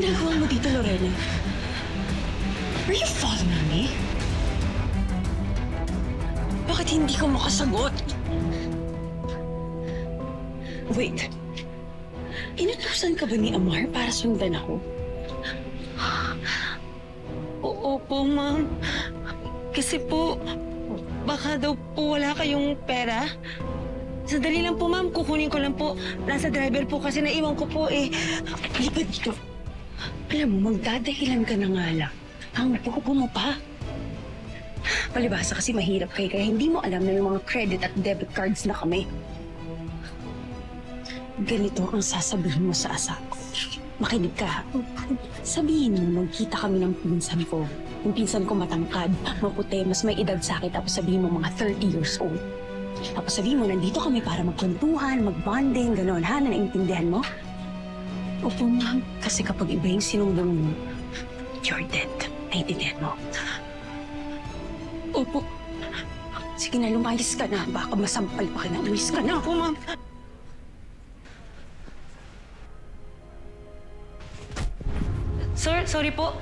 ginagawa mo dito, Lorena? Are you following me? Bakit hindi ka makasagot? Wait. Inutusan ka ba ni Amar para sundan ako? Opo, ma'am. Kasi po, baka daw po wala kayong pera. Sandali lang po, ma'am. Kukunin ko lang po. Nasa driver po kasi naiwan ko po eh. Lipat dito. Alam mo, magdadahilan ka na nga lang. Ang buko mo pa. Palibasa kasi mahirap kayo kaya hindi mo alam na yung mga credit at debit cards na kami. Ganito ang sasabihin mo sa asawa ko. Makinig ka. Sabihin mo, nagkita kami ng pinsan ko. Yung pinsan ko matangkad, maputi, mas may edad sa akin. Tapos sabihin mo mga 30 years old. Tapos sabihin mo, nandito kami para magkwentuhan, mag-bonding, gano'n. Ha? Naintindihan mo? Opo, ma'am. Kasi kapag iba yung sinumbong mo, you're dead. Naintindihan mo? Opo. Sige na, lumayas ka na. Baka masampal pa ka na. Lumayas ka na. Opo, ma'am. Sir, sorry po.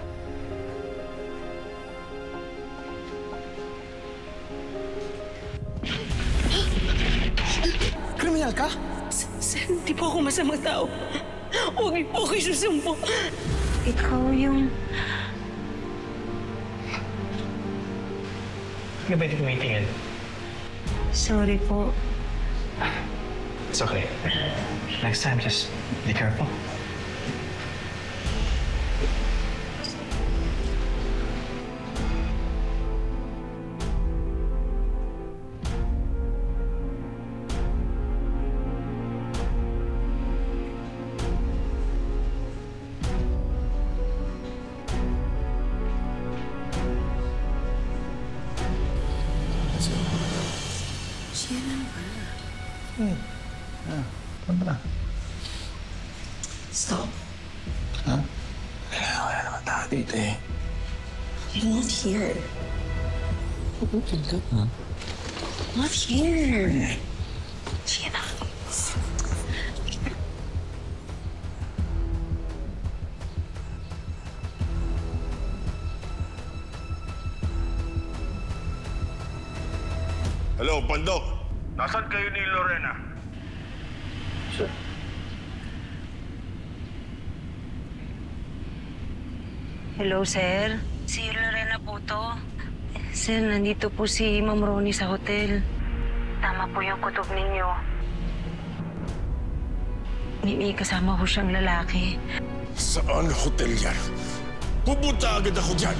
Kriminal ka? Sir, hindi po ako masamang tao. Huwag niyo po kayo susumpo. Ikaw yung... Hindi ba ito tumitingin? Sorry po. It's okay. Next time, just be careful. Ano ba? Stop. Ha? Wala naman tao dito eh. You're not here. Huh? Not here. Sienna. Hello, Pandok. Nasaan kayo ni Lorena? Sir. Hello, sir. Si Lorena po to. Sir, nandito po si Ma'am Ronnie sa hotel. Tama po yung kutob ninyo. May kasama ho siyang lalaki. Saan hotel yan? Pupunta agad ako dyan!